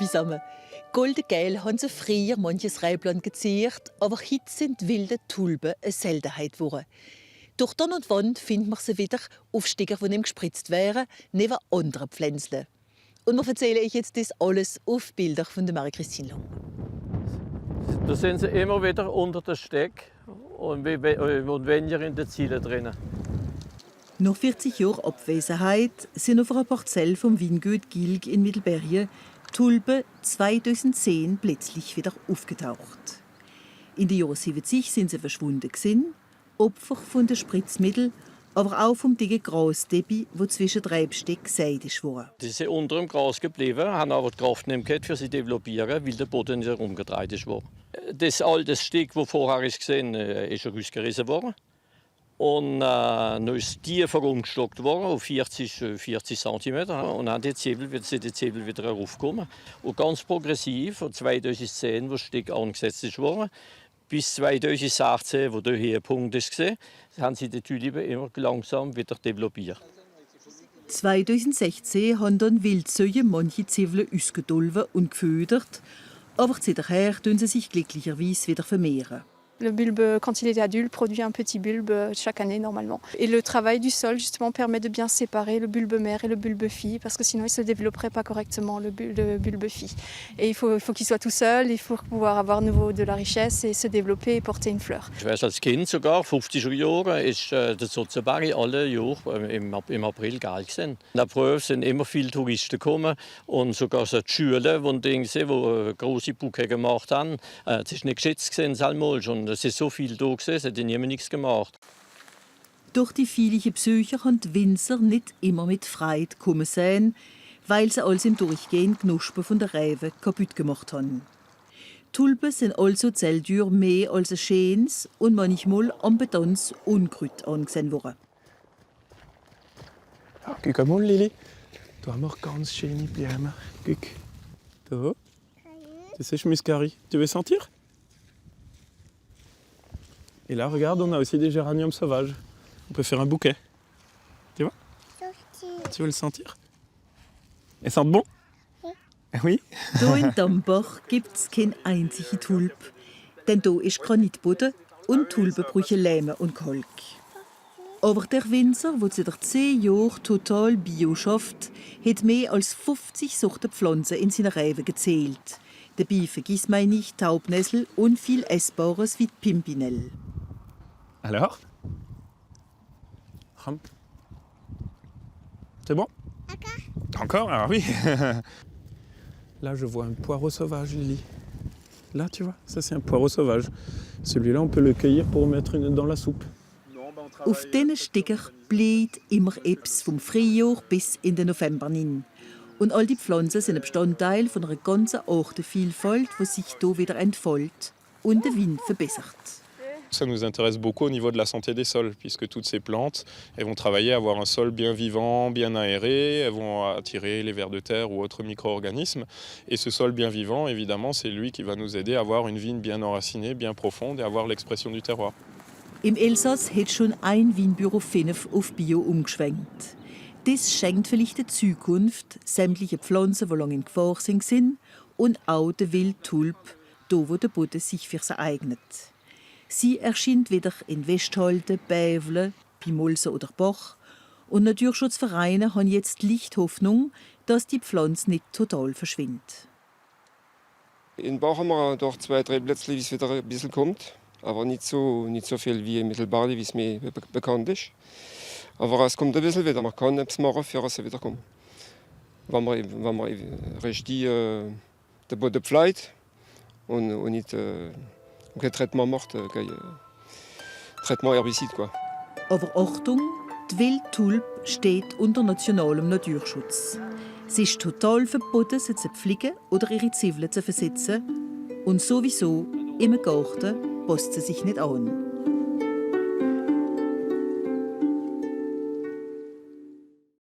zusammen. Goldengeil haben sie früher manches Reibland geziert, aber heute sind wilde Tulpen eine Seltenheit geworden. Durch Donn und Wand findet man sie wieder auf Sticker, die gespritzt wären, neben anderen Pflänzchen. Und wir erzählen euch jetzt das alles auf Bilder von der Marie-Christine Long. Da sind sie immer wieder unter der Steck und weniger in den Zielen drinnen. Nach 40 Jahren Abwesenheit sind auf einer Parzelle vom Weingut Gilg in Mittelbergen Tulpen 2010 plötzlich wieder aufgetaucht. In den Jahren 70 sind sie verschwunden gewesen, Opfer von den Spritzmitteln, aber auch vom dicken Grasdebbi, wo zwischen den Rebstöcken gesät war. Die sind unter dem Gras geblieben, haben aber die Kraft nicht gehabt, für sie zu developieren, weil der Boden nicht herumgedreht war. Das alte Stück, das vorher gesehen ist rausgerissen worden. Und dann ist tiefer umgestockt worden, auf 40 cm. Und dann sind die Zwiebeln wieder heraufgekommen. Und ganz progressiv, von 2010, wo das Stück angesetzt wurde, bis 2016, wo der Höhepunkt war, haben sie die Tulipen immer langsam wieder developiert. 2016 haben dann Wildsöhe manche Zwiebeln ausgedolven und gefüttert, aber seither tun sie sich glücklicherweise wieder vermehren. Le bulbe, quand il est adulte, produit un petit bulbe chaque année normalement. Et le travail du sol justement permet de bien séparer le bulbe mère et le bulbe fille, parce que sinon il ne se développerait pas correctement le bulbe fille. Et il faut qu'il soit tout seul, il faut pouvoir avoir nouveau de la richesse et se développer et porter une fleur. Ich weiß als Kind sogar, 50er Jahren, ist der Sozzenberg alle Jahre im April geil gewesen. In der Prüfung sind immer viele Touristen gekommen und sogar so die Schüler, die große Bouquet gemacht haben. Es ist nicht geschätzt gewesen, und es ist so viel da gewesen, es hat niemand nichts gemacht. Durch die vielen Besucher haben die Winzer nicht immer mit Freude gekommen sein, weil sie alles im Durchgehen Knospen von der Rebe kaputt gemacht haben. Tulpen sind also zelldür mehr als ein schönes und manchmal am Betons Unkraut angesehen worden. Guck mal, Lili. Da haben wir ganz schöne Blumen. Guck. Da. Das ist Muscari. Tu veux sentir? Et là, regarde, on a aussi des géraniums sauvages. On peut faire un bouquet. Tu vois? Tu veux le sentir? Elles sentent bon? Oui. Hier in Dambach gibt es keine einzige Tulpe. Denn hier ist Granitboden und Tulpenbrüche Lehm und Kalk. Aber der Winzer, der seit 10 Jahren total bio schafft, hat mehr als 50 Sorten Pflanzen in seiner Rebe gezählt. Dabei vergisst man nicht Taubnessel und viel Essbares wie Pimpinell. Alors? C'est bon? Encore? Ah oui. Là, je vois un poireau sauvage, Lily. Là, tu vois, ça c'est un poireau sauvage. Celui-là, on peut le cueillir pour mettre dans la soupe. Auf diesen Sticker bleibt immer etwas vom Frühjahr bis in den November hin. Und all die Pflanzen sind ein Bestandteil von einer ganzen Artenvielfalt, die sich hier wieder entfaltet und den Wind verbessert. Ça nous intéresse beaucoup au niveau de la santé des sols, puisque toutes ces plantes, elles vont travailler à avoir un sol bien vivant, bien aéré, elles vont attirer les vers de terre ou autres micro-organismes. Et ce sol bien vivant, évidemment, c'est lui qui va nous aider à avoir une vigne bien enracinée, bien profonde et avoir l'expression du terroir. Im Elsass hat schon ein Weinbüro 5 auf Bio umgeschwenkt. Das schenkt vielleicht die Zukunft, sämtliche Pflanzen, die lange in Gefahr sind, und auch der Wildtulpe, da wo der Boden sich für sie eignet. Sie erscheint wieder in Westhalten, Bävle, Pimolse oder Bach. Und Naturschutzvereine haben jetzt Lichthoffnung, dass die Pflanze nicht total verschwindet. In Bach haben wir doch 2, 3 Plätze, wie es wieder ein bisschen kommt. Aber nicht so viel wie in Mittelbade, wie es mir bekannt ist. Aber es kommt ein bisschen wieder. Man kann etwas machen, für es wieder kommt. Wenn man richtig den Boden pflegt und nicht kein Traitement macht, kein Traitement Herbizid. Quoi. Aber Achtung, die Wildtulpe steht unter nationalem Naturschutz. Sie ist total verboten, sie zu pflegen oder ihre Zwiebeln zu versetzen. Und sowieso, im Garten passt sie sich nicht an.